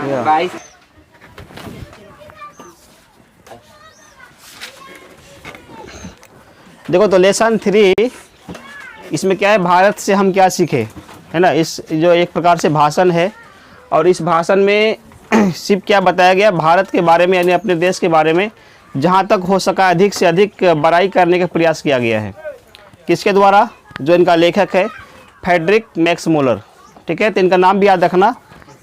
22। देखो तो लेसन 3 इसमें क्या है, भारत से हम क्या सीखे, है ना। इस जो एक प्रकार से भाषण है, और इस भाषण में सिर्फ क्या बताया गया, भारत के बारे में यानी अपने देश के बारे में जहाँ तक हो सका अधिक से अधिक बड़ाई करने का प्रयास किया गया है। किसके द्वारा? जो इनका लेखक है फ्रेडरिक मैक्स मूलर। ठीक है, तो इनका नाम भी याद रखना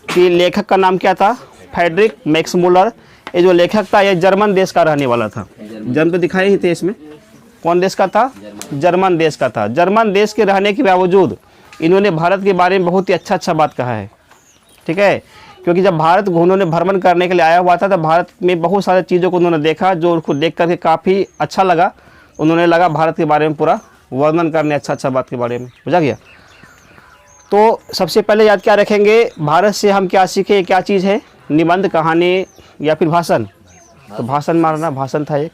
कि लेखक का नाम क्या था, फ्रेडरिक मैक्स मूलर। ये जो लेखक था ये जर्मन देश का रहने वाला था। जन्म तो दिखाए ही थे इसमें, कौन देश का था? जर्मन देश का था। जर्मन देश के रहने के बावजूद इन्होंने भारत के बारे में बहुत ही अच्छा बात कहा है। ठीक है, क्योंकि जब भारत उन्होंने भ्रमण करने के लिए आया हुआ था तब भारत में बहुत सारी चीज़ों को उन्होंने देखा जो उनको देख करके काफ़ी अच्छा लगा। उन्होंने लगा भारत के बारे में पूरा वर्णन करने अच्छा बात के बारे में, बुझा गया। तो सबसे पहले याद क्या रखेंगे, भारत से हम क्या सीखे, क्या चीज़ है, निबंध, कहानी या फिर भाषण। तो भाषण मारना, भाषण था एक,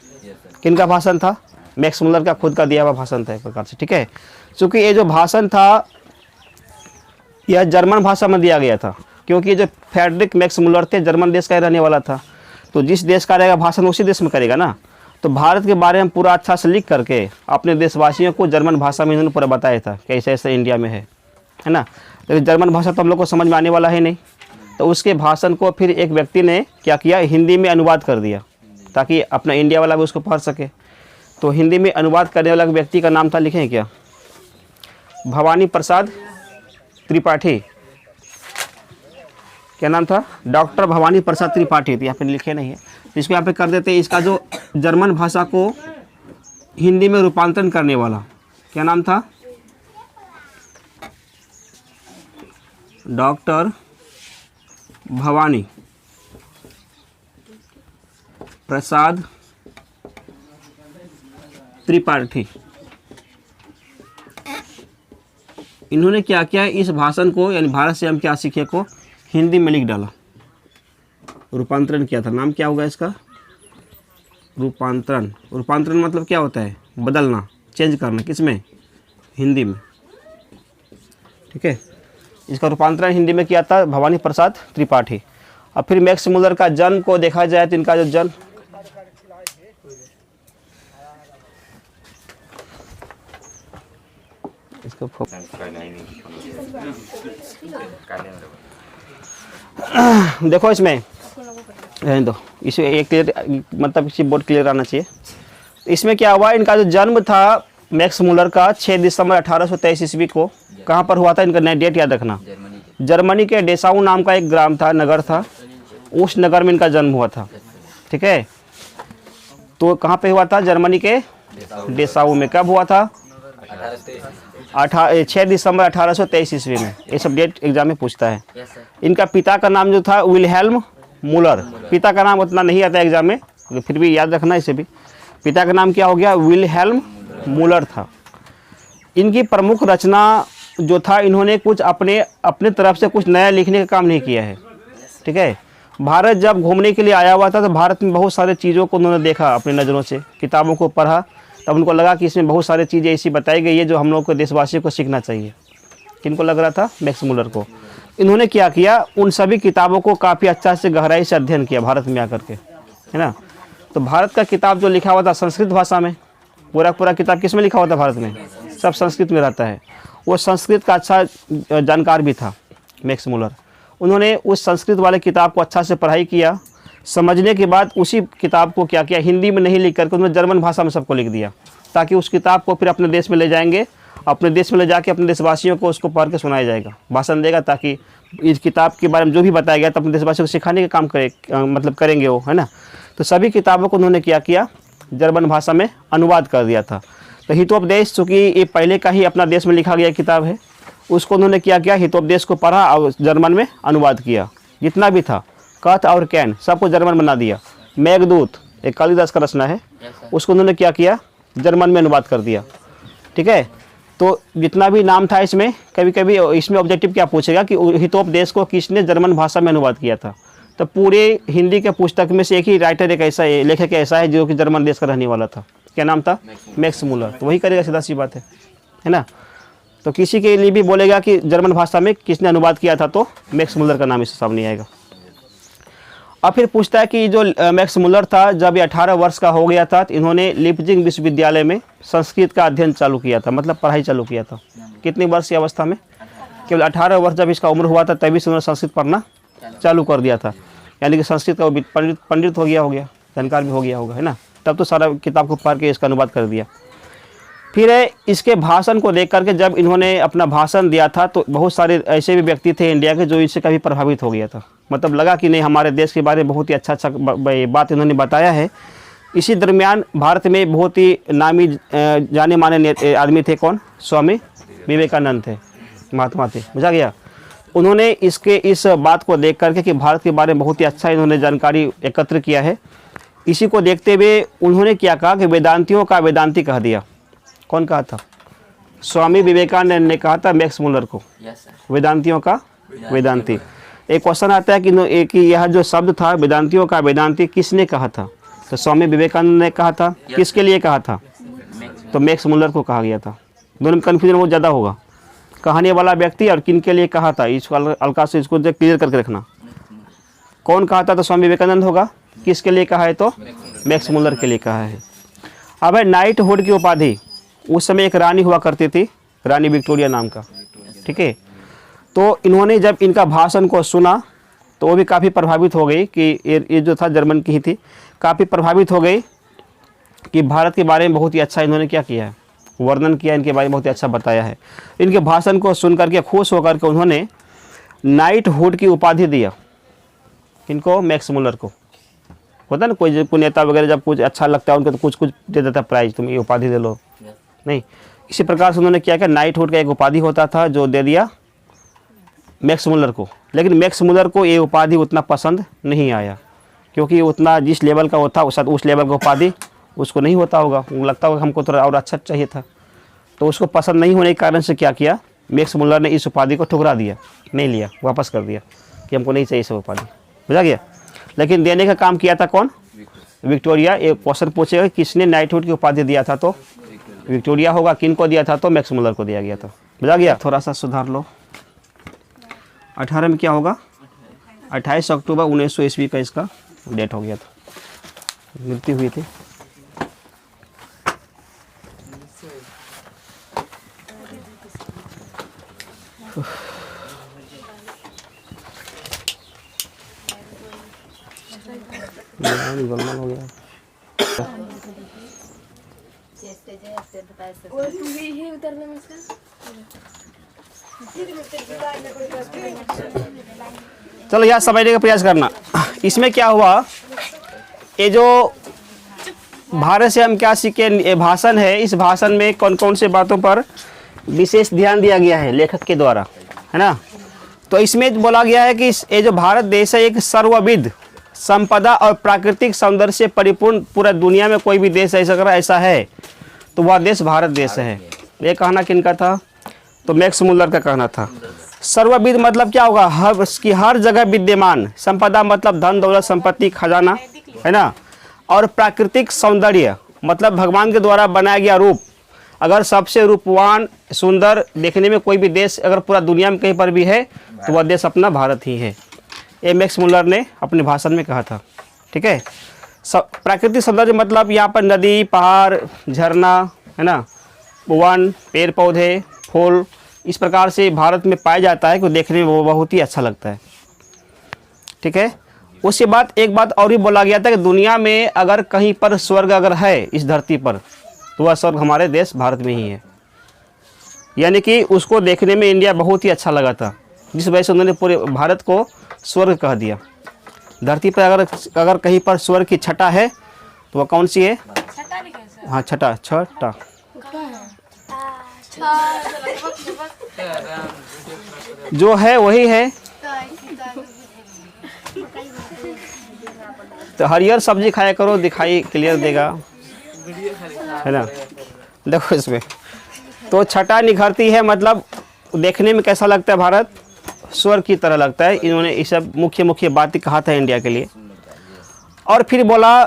किनका भाषण था? मैक्स मूलर का खुद का दिया हुआ भाषण था एक प्रकार से। ठीक है, चूँकि ये जो भाषण था यह जर्मन भाषा में दिया गया था, क्योंकि ये जो फ्रेडरिक मैक्स मूलर थे जर्मन देश का रहने वाला था, तो जिस देश का रहेगा भाषण उसी देश में करेगा ना। तो भारत के बारे में पूरा अच्छा से लिख करके अपने देशवासियों को जर्मन भाषा में इन्होंने पूरा बताया था कि ऐसे ऐसे इंडिया में है ना। लेकिन जर्मन भाषा तो हम लोग को समझ में आने वाला है नहीं, तो उसके भाषण को फिर एक व्यक्ति ने क्या किया, हिंदी में अनुवाद कर दिया ताकि अपना इंडिया वाला भी उसको पढ़ सके। तो हिंदी में अनुवाद करने वाला व्यक्ति का नाम था, लिखें क्या, भवानी प्रसाद त्रिपाठी। क्या नाम था? डॉक्टर भवानी प्रसाद त्रिपाठी। तो यहाँ पे लिखे नहीं है, तो इसको यहाँ पे कर देते हैं। इसका जो जर्मन भाषा को हिंदी में रूपांतरण करने वाला क्या नाम था? डॉक्टर भवानी प्रसाद त्रिपाठी। इन्होंने क्या किया, इस भाषण को यानी भारत से हम क्या सीखे को हिंदी में लिख डाला, रूपांतरण किया था। नाम क्या होगा इसका? रूपांतरण। रूपांतरण मतलब क्या होता है? बदलना, चेंज करना। किसमें? हिंदी में। ठीक है, इसका रूपांतरण हिंदी में किया था भवानी प्रसाद त्रिपाठी। अब फिर मैक्स मूलर का जन्म को देखा जाए तो इनका जो जन्म, इसको देखो इसमें रहने दो, इसमें एक क्लियर मतलब इसी बोर्ड क्लियर आना चाहिए। इसमें क्या हुआ, इनका जो जन्म था मैक्स मूलर का 6 दिसंबर 1823 ईस्वी को कहाँ पर हुआ था? इनका नया डेट याद रखना। जर्मनी के डेसाऊ नाम का एक ग्राम था, नगर था, उस नगर में इनका जन्म हुआ था। ठीक है, तो कहाँ पे हुआ था? जर्मनी के डेसाऊ में। कब हुआ था? 6 दिसंबर 1823 ईस्वी में। ये सब डेट एग्जाम में पूछता है। इनका पिता का नाम जो था विल्हेल्म मूलर। पिता का नाम उतना नहीं आता एग्जाम में, फिर भी याद रखना इसे भी। पिता का नाम क्या हो गया? विल्हेल्म मूलर था। इनकी प्रमुख रचना जो था, इन्होंने कुछ अपने तरफ से कुछ नया लिखने का काम नहीं किया है। ठीक है, भारत जब घूमने के लिए आया हुआ था तो भारत में बहुत सारे चीज़ों को उन्होंने देखा अपनी नज़रों से, किताबों को पढ़ा, तब उनको लगा कि इसमें बहुत सारी चीज़ें ऐसी बताई गई है जो हम लोग को देशवासियों को सीखना चाहिए। किनको लग रहा था? मैक्स मूलर को। इन्होंने क्या किया, उन सभी किताबों को काफ़ी अच्छा से गहराई से अध्ययन किया भारत में आकर के, है ना। तो भारत का किताब जो लिखा हुआ था संस्कृत भाषा में, पूरा किताब किस में लिखा हुआ था? भारत में सब संस्कृत में रहता है। वो संस्कृत का अच्छा जानकार भी था मैक्स मूलर। उन्होंने उस संस्कृत वाले किताब को अच्छा से पढ़ाई किया, समझने के बाद उसी किताब को क्या किया, हिंदी में नहीं लिख करके उन्होंने जर्मन भाषा में सबको लिख दिया, ताकि उस किताब को फिर अपने देश में ले जाएंगे, अपने देश में ले जाके अपने देशवासियों को उसको पढ़ के सुनाया जाएगा, भाषण देगा, ताकि इस किताब के बारे में जो भी बताया गया तो अपने देशवासियों को सिखाने का काम मतलब करेंगे वो, है ना। तो सभी किताबों को उन्होंने क्या किया, जर्मन भाषा में अनुवाद कर दिया था। तो हितोपदेश, चूँकि ये पहले का ही अपना देश में लिखा गया किताब है, उसको उन्होंने क्या किया, हितोपदेश को पढ़ा और जर्मन में अनुवाद किया। जितना भी था कथ और कैन सबको जर्मन बना दिया। मेघदूत एक कालिदास का रचना है, उसको उन्होंने क्या किया, जर्मन में अनुवाद कर दिया। ठीक है, तो जितना भी नाम था इसमें, कभी कभी इसमें ऑब्जेक्टिव क्या पूछेगा कि हितोपदेश को किसने जर्मन भाषा में अनुवाद किया था। तो पूरे हिंदी के पुस्तक में से एक ही राइटर, एक ऐसा लेखक ऐसा है जो कि जर्मन देश का रहने वाला था। क्या नाम था? Max Muller. तो वही करेगा, सीधा सी बात है ना। तो किसी के लिए भी बोलेगा कि जर्मन भाषा में किसने अनुवाद किया था तो मैक्स मूलर का नाम इससे सामने आएगा। और फिर पूछता है कि जो मैक्स मुलर था, जब ये 18 वर्ष का हो गया था तो इन्होंने लिपजिंग विश्वविद्यालय में संस्कृत का अध्ययन चालू किया था, मतलब पढ़ाई चालू किया था। कितनी वर्ष की अवस्था में? केवल 18 वर्ष जब इसका उम्र हुआ था तभी से उन्होंने संस्कृत पढ़ना चालू कर दिया था। यानी कि संस्कृत का पंडित हो गया, जानकार भी हो गया होगा, है ना। तब तो सारा किताब को पढ़ के इसका अनुवाद कर दिया। फिर इसके भाषण को देख करके जब इन्होंने अपना भाषण दिया था तो बहुत सारे ऐसे भी व्यक्ति थे इंडिया के जो इससे काफ़ी प्रभावित हो गया था। मतलब लगा कि नहीं, हमारे देश के बारे में बहुत ही अच्छा बात इन्होंने बताया है। इसी दरमियान भारत में बहुत ही नामी जाने माने आदमी थे। कौन? स्वामी विवेकानंद थे, महात्मा थे, बुझा गया। उन्होंने इस बात को देख करके कि भारत के बारे में बहुत ही अच्छा इन्होंने जानकारी एकत्र किया है, इसी को देखते हुए उन्होंने क्या कहा कि वेदांतियों का वेदांती कह दिया। कौन कहा था? स्वामी विवेकानंद ने कहा था मैक्स मुलर को, वेदांतियों का वेदांती। एक क्वेश्चन आता है कि यह जो शब्द था वेदांतियों का वेदांती किसने कहा था? तो स्वामी विवेकानंद ने कहा था। किसके लिए कहा था? तो मैक्स मुलर को कहा गया था। दोनों में कन्फ्यूजन बहुत ज़्यादा होगा, कहने वाला व्यक्ति और किन के लिए कहा था। इसको हल्का से इसको क्लियर करके रखना। कौन कहा था? तो स्वामी विवेकानंद होगा। किसके लिए कहा है? तो मैक्स मुलर के लिए कहा है। अब है नाइटहुड की उपाधि। उस समय एक रानी हुआ करती थी, रानी विक्टोरिया नाम का, ठीक है। तो इन्होंने जब इनका भाषण को सुना तो वो भी काफ़ी प्रभावित हो गई कि ये जो था जर्मन की ही थी, काफ़ी प्रभावित हो गई कि भारत के बारे में बहुत ही अच्छा इन्होंने क्या किया है, वर्णन किया, इनके बारे में बहुत ही अच्छा बताया है। इनके भाषण को सुन करके खुश होकर के उन्होंने नाइटहुड की उपाधि दिया। इनको? मैक्स मुलर को। होता है ना कोई नेता वगैरह जब कुछ अच्छा लगता है उनको तो कुछ दे देता है प्राइज, तुम ये उपाधि दे लो, नहीं। इसी प्रकार से उन्होंने क्या किया, नाइटहुड का एक उपाधि होता था जो दे दिया मैक्स मुलर को। लेकिन मैक्स मुलर को ये उपाधि उतना पसंद नहीं आया, क्योंकि उतना जिस लेवल का वो था उस लेवल का उपाधि उसको नहीं होता होगा, लगता होगा हमको थोड़ा और अच्छा चाहिए था। तो उसको पसंद नहीं होने के कारण से क्या किया, मैक्स मुलर ने इस उपाधि को ठुकरा दिया, नहीं लिया, वापस कर दिया कि हमको नहीं चाहिए इस उपाधि, बुझा गया। लेकिन देने का काम किया था कौन? विक्टोरिया। एक क्वेश्चन पूछेगा किसने नाइटहुड की उपाधि दिया था, तो विक्टोरिया होगा। किन को दिया था? तो मैक्स मुलर को दिया गया था, बुझा गया। थोड़ा सा सुधार लो। 18 में क्या होगा? 28 अक्टूबर 1900 ईस्वी का इसका डेट हो गया था, मृत्यु हुई थी। गोलमाल हो गया। चलो यार समझने का प्रयास करना। इसमें क्या हुआ, ये जो भारत से हम क्या सीखे, ये भाषण है, इस भाषण में कौन कौन से बातों पर विशेष ध्यान दिया गया है लेखक के द्वारा, है ना। तो इसमें बोला गया है कि ये जो भारत देश है एक सर्वविध संपदा और प्राकृतिक सौंदर्य से परिपूर्ण, पूरा दुनिया में कोई भी देश ऐसा है तो वह देश भारत देश है। ये कहना किनका था? तो मैक्स मुलर का कहना था। सर्वविध मतलब क्या होगा? हर जगह विद्यमान। संपदा मतलब धन दौलत संपत्ति खजाना, है ना। और प्राकृतिक सौंदर्य मतलब भगवान के द्वारा बनाया गया रूप। अगर सबसे रूपवान सुंदर देखने में कोई भी देश अगर पूरा दुनिया में कहीं पर भी है तो वह देश अपना भारत ही है। ये मैक्स मुलर ने अपने भाषण में कहा था, ठीक है। प्राकृतिक सौंदर्य मतलब यहाँ पर नदी, पहाड़, झरना, है ना, वन, पेड़ पौधे, फूल, इस प्रकार से भारत में पाया जाता है कि देखने में वो बहुत ही अच्छा लगता है, ठीक है। उसके बाद एक बात और भी बोला गया था कि दुनिया में अगर कहीं पर स्वर्ग अगर है इस धरती पर तो वह स्वर्ग हमारे देश भारत में ही है। यानी कि उसको देखने में इंडिया बहुत ही अच्छा लगा था, जिस वजह से उन्होंने पूरे भारत को स्वर्ग कह दिया। धरती पर अगर कहीं पर स्वर्ग की छटा है तो वह कौन सी है? हाँ, छटा जो है वही है। तो हरियर सब्जी खाया करो, दिखाई क्लियर देगा, है ना। देखो इसमें तो छटा निखरती है, मतलब देखने में कैसा लगता है? भारत स्वर्ग की तरह लगता है। इन्होंने ये सब मुख्य बातें कहा था इंडिया के लिए। और फिर बोला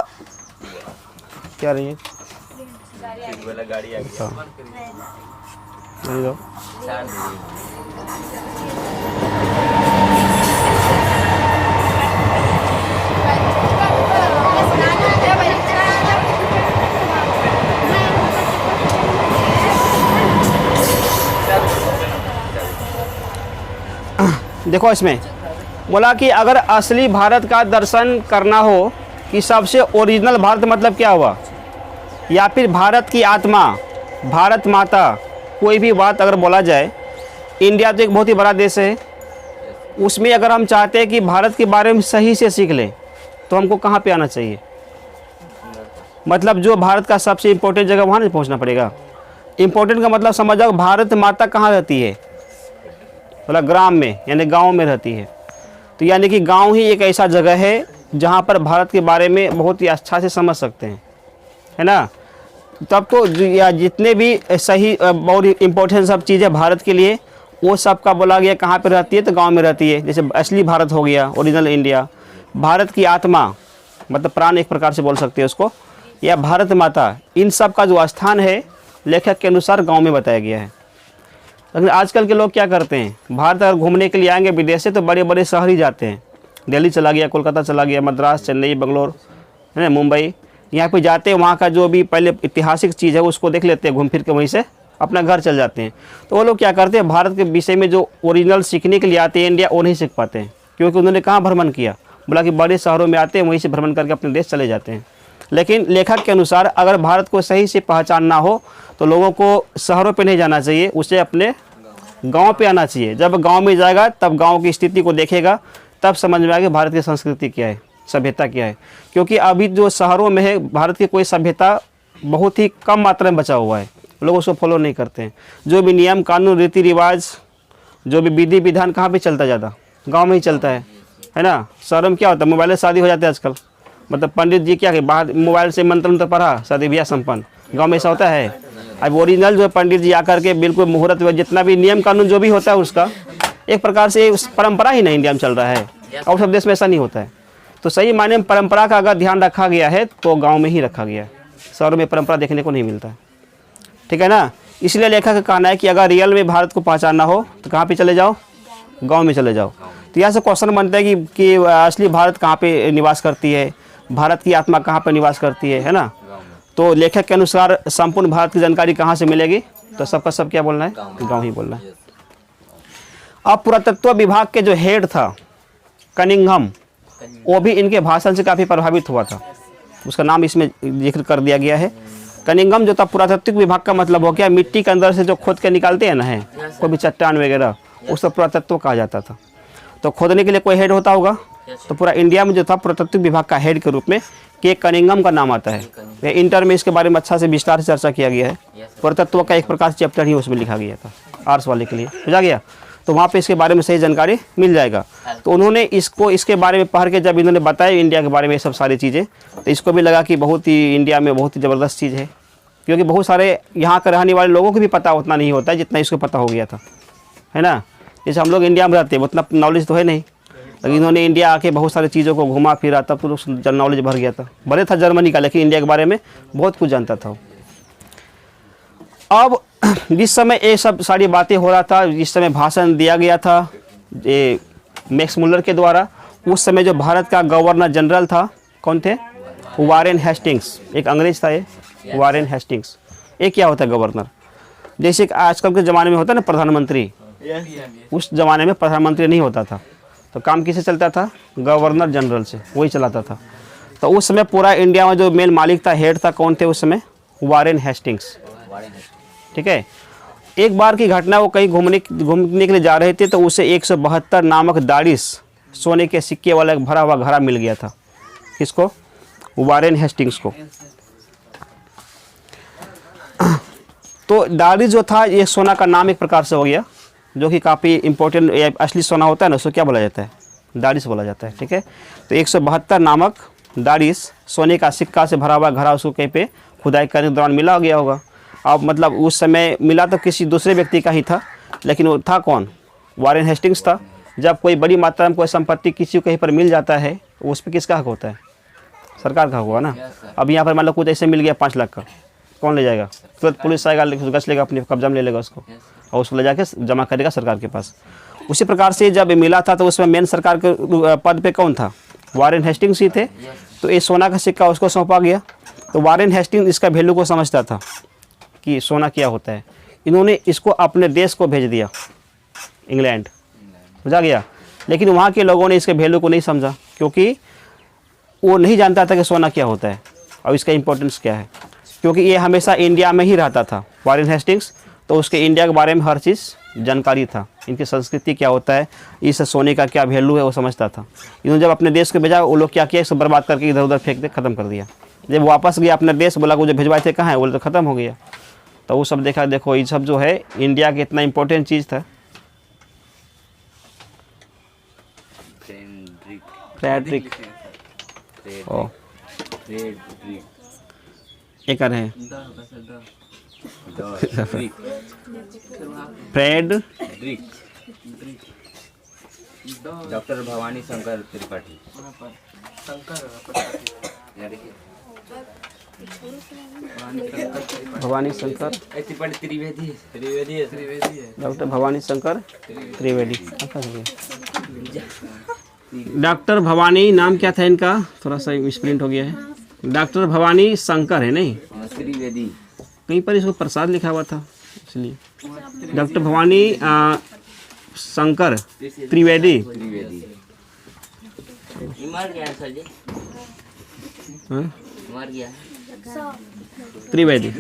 क्या रही है, देखो इसमें बोला कि अगर असली भारत का दर्शन करना हो कि सबसे ओरिजिनल भारत मतलब क्या हुआ, या फिर भारत की आत्मा, भारत माता, कोई भी बात अगर बोला जाए, इंडिया तो एक बहुत ही बड़ा देश है, उसमें अगर हम चाहते हैं कि भारत के बारे में सही से सीख लें तो हमको कहाँ पे आना चाहिए? मतलब जो भारत का सबसे इम्पोर्टेंट जगह वहाँ नहीं पहुँचना पड़ेगा। इम्पोर्टेंट का मतलब समझ जाओ, भारत माता कहाँ रहती है? मतलब ग्राम में, यानी गांव में रहती है। तो यानी कि गांव ही एक ऐसा जगह है जहाँ पर भारत के बारे में बहुत ही अच्छा से समझ सकते हैं, है ना। तब तो या जितने भी सही और इम्पोर्टेंट सब चीज़ें भारत के लिए, वो सब का बोला गया कहाँ पे रहती है? तो गांव में रहती है। जैसे असली भारत हो गया, ओरिजिनल इंडिया। भारत की आत्मा मतलब प्राण एक प्रकार से बोल सकते हैं उसको, या भारत माता, इन सब का जो स्थान है लेखक के अनुसार गांव में बताया गया है। लेकिन आजकल के लोग क्या करते हैं, भारत अगर घूमने के लिए आएंगे विदेश से तो बड़े बड़े शहर ही जाते हैं। दिल्ली चला गया, कोलकाता चला गया, मद्रास, चेन्नई, बेंगलोर, है ना, मुंबई, यहाँ पे जाते हैं। वहाँ का जो भी पहले ऐतिहासिक चीज़ है उसको देख लेते हैं, घूम फिर के वहीं से अपना घर चल जाते हैं। तो वो लोग क्या करते हैं, भारत के विषय में जो ओरिजिनल सीखने के लिए आते हैं इंडिया, वो नहीं सीख पाते हैं, क्योंकि उन्होंने कहाँ भ्रमण किया, बोला कि बड़े शहरों में आते हैं, वहीं से भ्रमण करके अपने देश चले जाते हैं। लेकिन लेखक के अनुसार अगर भारत को सही से पहचानना हो तो लोगों को शहरों पे नहीं जाना चाहिए, उसे अपने गांव पे आना चाहिए। जब गांव में जाएगा तब गांव की स्थिति को देखेगा, तब समझ में आएगा भारत की संस्कृति क्या है, सभ्यता क्या है। क्योंकि अभी जो शहरों में है भारत की कोई सभ्यता बहुत ही कम मात्रा में बचा हुआ है, लोग उसको फॉलो नहीं करते हैं। जो भी नियम कानून रीति रिवाज, जो भी विधि विधान कहाँ पर चलता, ज़्यादा गाँव में ही चलता है ना। शहरों में क्या होता है, मोबाइल से शादी हो जाती है आजकल। मतलब पंडित जी क्या है, बाहर मोबाइल से मंत्र मंत्र पढ़ा, शादी ब्याह संपन्न। गांव में ऐसा होता है? अब ओरिजिनल जो पंडित जी आकर के बिल्कुल मुहूर्त में जितना भी नियम कानून जो भी होता है उसका एक प्रकार से परंपरा ही नहीं इंडिया में चल रहा है, और सब देश में ऐसा नहीं होता है। तो सही मायने में परंपरा का अगर ध्यान रखा गया है तो गाँव में ही रखा गया है, शहरों में परंपरा देखने को नहीं मिलता है, ठीक है ना। इसलिए लेखक का कहना है कि अगर रियल में भारत को पहचानना हो तो कहाँ पर चले जाओ, गाँव में चले जाओ। तो यहाँ से क्वेश्चन बनता है कि असली भारत कहाँ पे निवास करती है, भारत की आत्मा कहाँ पर निवास करती है ना। तो लेखक के अनुसार संपूर्ण भारत की जानकारी कहाँ से मिलेगी? तो सबका सब क्या बोलना है, गांव ही बोलना है। अब पुरातत्व विभाग के जो हेड था कनिंघम, वो भी इनके भाषण से काफ़ी प्रभावित हुआ था, उसका नाम इसमें जिक्र कर दिया गया है। कनिंघम जो था पुरातत्व विभाग का मतलब हो गया मिट्टी के अंदर से जो खोद के निकालते हैं ना, है कोई भी चट्टान वगैरह, उसको पुरातत्व कहा जाता था। तो खोदने के लिए कोई हेड होता होगा, तो पूरा इंडिया में जो था पुरातत्व विभाग का हेड के रूप में के कनिंघम का नाम आता है। इंटर में इसके बारे में अच्छा से विस्तार से चर्चा किया गया है। पुरातत्व का एक प्रकार से चैप्टर ही उसमें लिखा गया था, आर्ट्स वाले के लिए समझा गया। तो वहाँ पे इसके बारे में सही जानकारी मिल जाएगा। तो उन्होंने इसको इसके बारे में पढ़ के जब इन्होंने बताया इंडिया के बारे में सब सारी चीज़ें, तो इसको भी लगा कि बहुत ही इंडिया में बहुत ही ज़बरदस्त चीज़ है, क्योंकि बहुत सारे यहाँ के रहने वाले लोगों को भी पता उतना नहीं होता है जितना इसको पता हो गया था, है ना। जैसे हम लोग इंडिया में रहते हैं उतना नॉलेज तो है नहीं, लेकिन इन्होंने इंडिया आके बहुत सारी चीज़ों को घुमा फिरा, तब तो नॉलेज भर गया था। भले था जर्मनी का, लेकिन इंडिया के बारे में बहुत कुछ जानता था। अब जिस समय ये सब सारी बातें हो रहा था, जिस समय भाषण दिया गया था ये मैक्स मुलर के द्वारा, उस समय जो भारत का गवर्नर जनरल था कौन थे? वारेन हेस्टिंग्स, एक अंग्रेज था ये वारेन हेस्टिंग्स। ये क्या होता है गवर्नर? जैसे आजकल के ज़माने में होता है ना प्रधानमंत्री, उस ज़माने में प्रधानमंत्री नहीं होता था, तो काम किससे चलता था? गवर्नर जनरल से, वही चलाता था। तो उस समय पूरा इंडिया में जो मेन मालिक था, हेड था, कौन थे उस समय? वारेन हेस्टिंग्स, ठीक है। एक बार की घटना, वो कहीं घूमने के लिए जा रहे थे, तो उसे 172 नामक दारिश सोने के सिक्के वाला एक भरा हुआ घड़ा मिल गया था। किसको? वारेन हेस्टिंग्स को। तो दारिश जो था ये सोना का नाम एक प्रकार से हो गया, जो कि काफ़ी इंपॉर्टेंट असली सोना होता है ना, उसको क्या बोला जाता है? दारिश बोला जाता है, ठीक है। तो 172 नामक दारिश सोने का सिक्का से भरा हुआ घड़ा उसको कहीं पे खुदाई करने के दौरान मिला गया होगा। अब मतलब उस समय मिला तो किसी दूसरे व्यक्ति का ही था, लेकिन वो था कौन? वारेन हेस्टिंग्स था। जब कोई बड़ी मात्रा में कोई संपत्ति किसी को कहीं पर मिल जाता है, उस पर किसका हक होता है? सरकार का हुआ ना। अब यहाँ पर मान लो कुछ ऐसे मिल गया 5 लाख का, कौन ले जाएगा? तुरंत पुलिस आएगा, गश्त लेगा, अपने कब्जा में ले लेगा उसको, और उसको ले जाके जमा करेगा सरकार के पास। उसी प्रकार से जब मिला था तो उसमें मेन सरकार के पद पे कौन था? वारेन हेस्टिंग्स ही थे। तो ये सोना का सिक्का उसको सौंपा गया। तो वारेन हेस्टिंग्स इसका वैल्यू को समझता था कि सोना क्या होता है। इन्होंने इसको अपने देश को भेज दिया, इंग्लैंड, समझा गया। लेकिन वहाँ के लोगों ने इसके वैल्यू को नहीं समझा, क्योंकि वो नहीं जानता था कि सोना क्या होता है और इसका इम्पोर्टेंस क्या है। क्योंकि ये हमेशा इंडिया में ही रहता था, वॉरेन हेस्टिंग्स, तो उसके इंडिया के बारे में हर चीज़ जानकारी था, इनकी संस्कृति क्या होता है, इस सोने का क्या वैल्यू है वो समझता था। इन्होंने जब अपने देश को भेजा, वो लोग क्या किया, इसको बर्बाद करके इधर उधर फेंक दे, ख़त्म कर दिया। जब वापस गया अपने देश, बोला वो जो भिजवाए थे कहाँ है, बोले तो ख़त्म हो गया। तो वो सब देखा, देखो ये सब जो है इंडिया के इतना इम्पोर्टेंट चीज़ था। फ्रेडरिक ओ एक है Frederick doctor Bhavani Shankar Tripathi. Bhavani Shankar Trivedi doctor Bhavani Shankar Trivedi. Doctor Bhavani नाम क्या था इनका, थोड़ा सा मिसप्रिंट हो गया है। डॉक्टर भवानी शंकर है नहीं, त्रिवेदी कहीं पर इसको प्रसाद लिखा हुआ था, इसलिए डॉक्टर भवानी शंकर त्रिवेदी। मर गया सर जी, हाँ? मर गया त्रिवेदी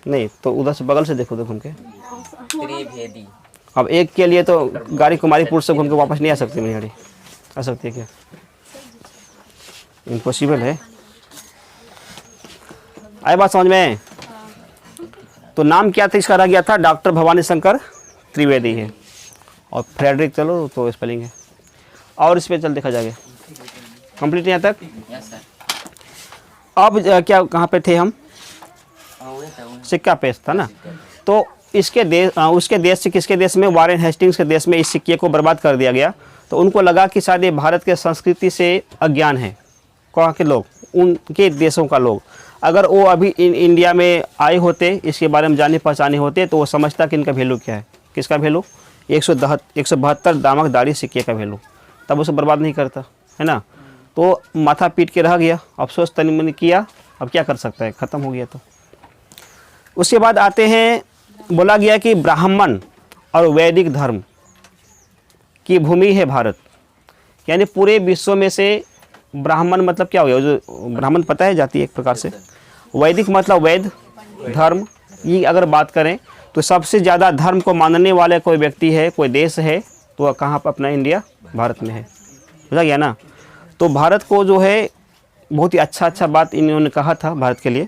नहीं तो उधर से बगल से देखो, घूम के त्रिवेदी। अब एक के लिए तो गाड़ी कुमारीपुर से घूम के वापस नहीं आ सकती, मेरी गाड़ी आ सकती है क्या, इम्पॉसिबल है। आई बात समझ में? तो नाम क्या था इसका, रह गया था डॉक्टर भवानी शंकर त्रिवेदी है, और फ्रेडरिक चलो तो स्पेलिंग है, और इस पर चल देखा जाएगा कंप्लीट यहाँ तक। अब क्या कहाँ पे थे हम, सिक्का पेश था ना। तो इसके देश उसके देश से किसके देश में, वॉरेन हेस्टिंग्स के देश में इस सिक्के को बर्बाद कर दिया गया। तो उनको लगा कि शायद ये भारत के संस्कृति से अज्ञान है, कहाँ के लोग, उनके देशों का लोग। अगर वो अभी इंडिया में आए होते, इसके बारे में जाने पहचाने होते, तो वो समझता कि इनका वैल्यू क्या है, किसका वैल्यू, 172 दामक दाढ़ी सिक्के का वैल्यू, तब उसे बर्बाद नहीं करता है ना। तो माथा पीट के रह गया, अफसोस तनी मनी किया, अब क्या कर सकता है, ख़त्म हो गया। तो उसके बाद आते हैं, बोला गया कि ब्राह्मण और वैदिक धर्म की भूमि है भारत, यानी पूरे विश्व में से ब्राह्मण मतलब क्या हो गया, जो ब्राह्मण पता है जाति एक प्रकार से, वैदिक मतलब वैद धर्म। ये अगर बात करें तो सबसे ज़्यादा धर्म को मानने वाले कोई व्यक्ति है, कोई देश है, तो कहाँ पर, अपना इंडिया, भारत में है, बुझा गया ना। तो भारत को जो है बहुत ही अच्छा बात इन्होंने कहा था भारत के लिए।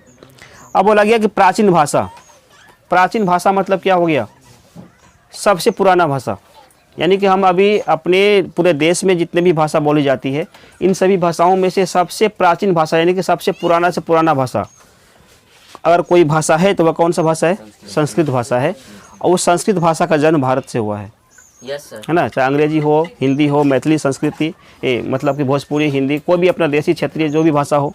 अब बोला गया कि प्राचीन भाषा, प्राचीन भाषा मतलब क्या हो गया, सबसे पुराना भाषा, यानी कि हम अभी अपने पूरे देश में जितने भी भाषा बोली जाती है, इन सभी भाषाओं में से सबसे प्राचीन भाषा, यानी कि सबसे पुराना से पुराना भाषा अगर कोई भाषा है तो वह कौन सा भाषा है, संस्कृत भाषा है। और उस संस्कृत भाषा का जन्म भारत से हुआ है, है ना। चाहे अंग्रेजी हो, हिंदी हो, मैथिली संस्कृति, मतलब कि भोजपुरी, हिंदी, कोई भी अपना देसी क्षेत्रीय जो भी भाषा हो,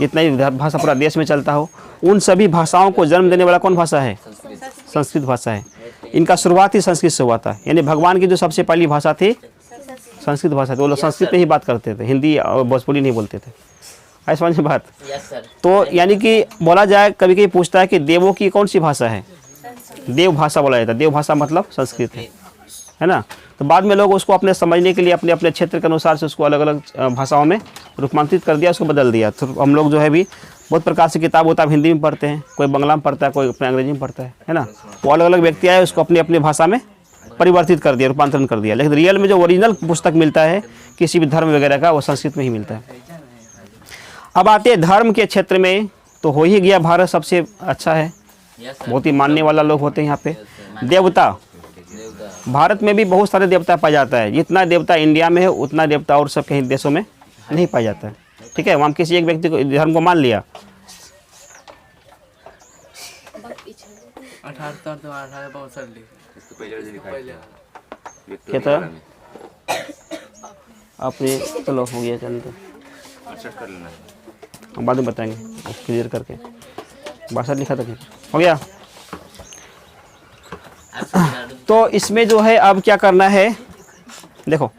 जितना भी भाषा पूरा देश में चलता हो, उन सभी भाषाओं को जन्म देने वाला कौन भाषा है, संस्कृत भाषा है। इनका शुरुआत ही संस्कृत से हुआ था, यानी भगवान की जो सबसे पहली भाषा थी संस्कृत भाषा थी। वो लोग संस्कृत में ही बात करते थे, हिंदी और भोजपुरी नहीं बोलते थे। ऐसा समझ में बात। तो यानी कि बोला जाए, कभी कभी पूछता है कि देवों की कौन सी भाषा है, देव भाषा बोला जाता है। देव भाषा मतलब संस्कृत है ना। तो बाद में लोग उसको अपने समझने के लिए अपने अपने क्षेत्र के अनुसार से उसको अलग अलग भाषाओं में रूपांतरित कर दिया, उसको बदल दिया। तो हम लोग जो है भी बहुत प्रकार से किताब होता है, हिंदी में पढ़ते हैं, कोई बंगला में पढ़ता है, कोई अपने अंग्रेजी में पढ़ता है ना। वो अलग अलग व्यक्ति आए, उसको अपनी अपनी भाषा में परिवर्तित कर दिया, रूपांतरण कर दिया। लेकिन रियल में जो ओरिजिनल पुस्तक मिलता है किसी भी धर्म वगैरह का, वो संस्कृत में ही मिलता है। अब आते हैं धर्म के क्षेत्र में, तो हो ही गया भारत सबसे अच्छा है, बहुत ही मानने वाला लोग होते हैं यहाँ पे। देवता, भारत में भी बहुत सारे देवता पाया जाता है। जितना देवता इंडिया में है उतना देवता और सब कहीं देशों में नहीं पाया जाता है। ठीक है, वहाँ किसी एक व्यक्ति को धर्म को मान लिया, 18 था आपने, चलो हो गया, चल तो हम बाद में बताएंगे क्लियर करके। भाषा लिखा था क्या, हो गया। तो इसमें जो है अब क्या करना है, देखो,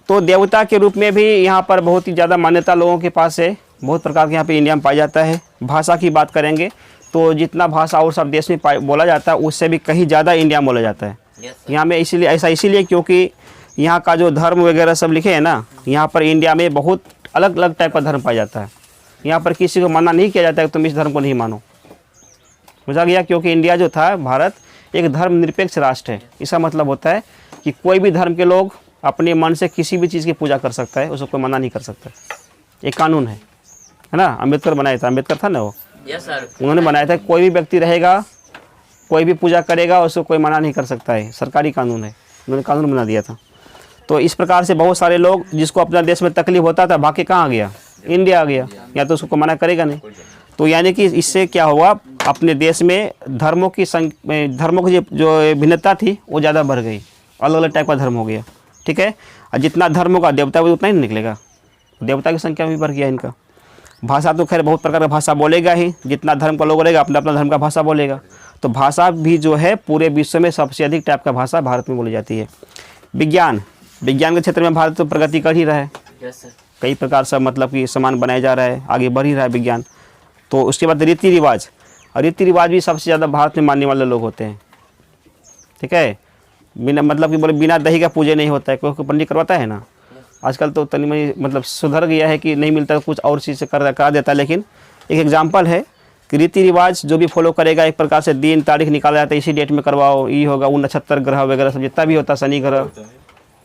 तो देवता के रूप में भी यहाँ पर बहुत ही ज़्यादा मान्यता लोगों के पास है, बहुत प्रकार के यहाँ पे इंडिया में पाया जाता है। भाषा की बात करेंगे तो जितना भाषा और सब देश में बोला जाता है उससे भी कहीं ज़्यादा इंडिया में बोला जाता है। Yes, यहाँ में इसीलिए ऐसा इसीलिए क्योंकि यहाँ का जो धर्म वगैरह सब लिखे हैं ना, यहाँ पर इंडिया में बहुत अलग अलग टाइप का धर्म पाया जाता है। यहाँ पर किसी को मना नहीं किया जाता है कि तुम इस धर्म को नहीं मानो, समझा गया। क्योंकि इंडिया जो था, भारत एक धर्मनिरपेक्ष राष्ट्र है। इसका मतलब होता है कि कोई भी धर्म के लोग अपने मन से किसी भी चीज़ की पूजा कर सकता है, उसको कोई मना नहीं कर सकता। एक कानून है ना, अम्बेडकर बनाया था, अम्बेडकर था ना वो, yes, sir. उन्होंने बनाया था। कोई भी व्यक्ति रहेगा, कोई भी पूजा करेगा, उसको कोई मना नहीं कर सकता है, सरकारी कानून है, उन्होंने कानून बना दिया था। तो इस प्रकार से बहुत सारे लोग जिसको अपना देश में तकलीफ होता था, भाग के कहाँ आ गया, इंडिया आ गया, या तो उसको मना करेगा नहीं। तो यानी कि इससे क्या हुआ, अपने देश में धर्मों की जो भिन्नता थी वो ज़्यादा बढ़ गई, अलग अलग टाइप का धर्म हो गया, ठीक है। और जितना धर्म होगा देवता भी उतना ही निकलेगा, देवता की संख्या भी बढ़ गया इनका। भाषा तो खैर बहुत प्रकार का भाषा बोलेगा ही, जितना धर्म का लोग रहेगा अपना अपना धर्म का भाषा बोलेगा। तो भाषा भी जो है पूरे विश्व में सबसे अधिक टाइप का भाषा भारत में बोली जाती है। विज्ञान के क्षेत्र में भारत तो प्रगति कर ही रहा है, Yes, sir. कई प्रकार से मतलब कि सामान बनाया जा रहा है, आगे बढ़ ही रहा है विज्ञान। तो उसके बाद रीति रिवाज, और रीति रिवाज भी सबसे ज़्यादा भारत में मानने वाले लोग होते हैं, ठीक है। बिना मतलब कि बोले बिना दही का पूजा नहीं होता है, कोई पंडित करवाता है ना। आजकल तो तनी मनी मतलब सुधर गया है कि नहीं मिलता, कुछ और चीज़ से करा देता है। लेकिन एक एग्जाम्पल है कि रीति रिवाज जो भी फॉलो करेगा, एक प्रकार से दिन तारीख निकाला जाता है, इसी डेट में करवाओ, ये होगा, वो नक्षत्र ग्रह वगैरह सब जितना भी होता है, शनि ग्रह,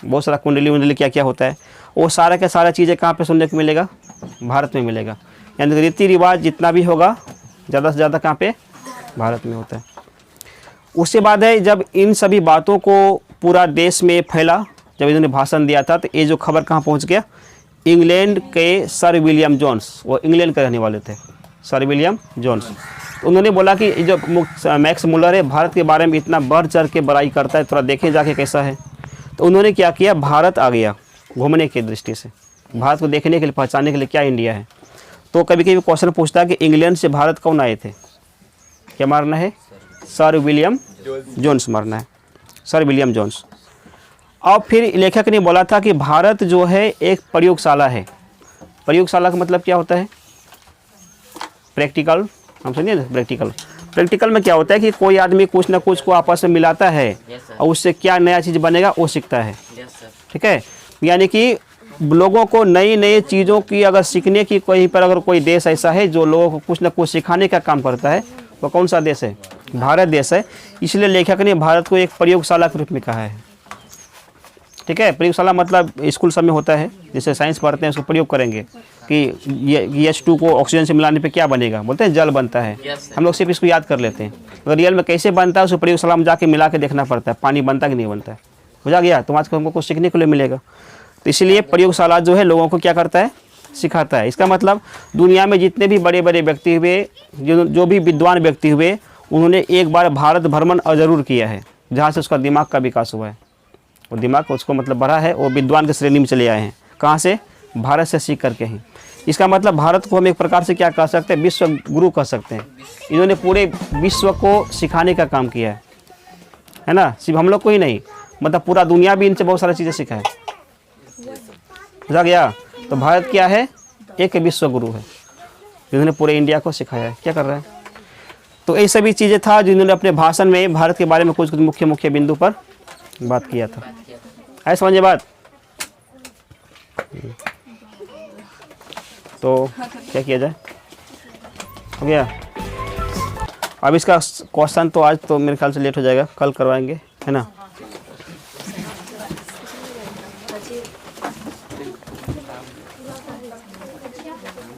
बहुत सारा कुंडली वुंडली क्या क्या होता है, वो सारा के सारा चीज़ें कहाँ पे सुनने को मिलेगा, भारत में मिलेगा। यानी रीति रिवाज जितना भी होगा ज़्यादा से ज़्यादा कहाँ पे, भारत में होता है। उसके बाद है जब इन सभी बातों को पूरा देश में फैला, जब इन्होंने भाषण दिया था, तो ये जो खबर कहाँ पहुँच गया, इंग्लैंड के सर विलियम जोन्स, वो इंग्लैंड के रहने वाले थे, सर विलियम जोन्स। तो उन्होंने बोला कि जो मैक्स मुलर है भारत के बारे में इतना बढ़ चढ़ के बड़ाई करता है, थोड़ा देखें जाके कैसा है। तो उन्होंने क्या किया, भारत आ गया घूमने की दृष्टि से, भारत को देखने के लिए, पहचानने के लिए क्या इंडिया है। तो कभी कभी क्वेश्चन पूछता है कि इंग्लैंड से भारत कौन आए थे, क्या मारना है, सर विलियम जोन्स मारना है, सर विलियम जोन्स। और फिर लेखक ने बोला था कि भारत जो है एक प्रयोगशाला है। प्रयोगशाला का मतलब क्या होता है, प्रैक्टिकल, हम समझिए ना, प्रैक्टिकल में क्या होता है कि कोई आदमी कुछ ना कुछ को आपस में मिलाता है और उससे क्या नया चीज़ बनेगा वो सीखता है, ठीक है। यानी कि लोगों को नई नई चीज़ों की अगर सीखने की, कहीं पर अगर कोई देश ऐसा है जो लोगों को कुछ ना कुछ सिखाने का काम करता है, वो कौन सा देश है, भारत देश है। इसलिए लेखक ने भारत को एक प्रयोगशाला के रूप में कहा है, ठीक है। प्रयोगशाला मतलब स्कूल सब में होता है, जैसे साइंस पढ़ते हैं उसको प्रयोग करेंगे कि ये H2 को ऑक्सीजन से मिलाने पे क्या बनेगा, बोलते हैं जल बनता है। हम लोग सिर्फ इसको याद कर लेते हैं, अगर रियल में कैसे बनता है उसको प्रयोगशाला में जाके मिला के देखना पड़ता है, पानी बनता कि नहीं बनता है, हो जा गया। तो आज को हमको कुछ सीखने के लिए मिलेगा। तो इसलिए प्रयोगशाला जो है लोगों को क्या करता है, सिखाता है। इसका मतलब दुनिया में जितने भी बड़े बड़े व्यक्ति हुए, जो भी विद्वान व्यक्ति हुए, उन्होंने एक बार भारत भ्रमण ज़रूर किया है, जहाँ से उसका दिमाग का विकास हुआ है, वो दिमाग उसको मतलब बढ़ा है, वो विद्वान की श्रेणी में चले आए हैं। कहाँ से, भारत से सीख करके ही। इसका मतलब भारत को हम एक प्रकार से क्या कह सकते हैं, विश्व गुरु कह सकते हैं। इन्होंने पूरे विश्व को सिखाने का काम किया है ना, सिर्फ हम लोग को ही नहीं, मतलब पूरा दुनिया भी इनसे बहुत सारी चीज़ें सीखा है, समझा गया। तो भारत क्या है, एक विश्व गुरु है, जिन्होंने पूरे इंडिया को सिखाया है, क्या कर रहा है। तो ये सभी चीज़ें था जिन्होंने अपने भाषण में भारत के बारे में कुछ मुख्य मुख्य बिंदु पर बात किया था। है समझे बात। तो क्या किया जाए, हो गया। अब इसका क्वेश्चन तो आज तो मेरे ख्याल से लेट हो जाएगा, कल करवाएंगे, है ना।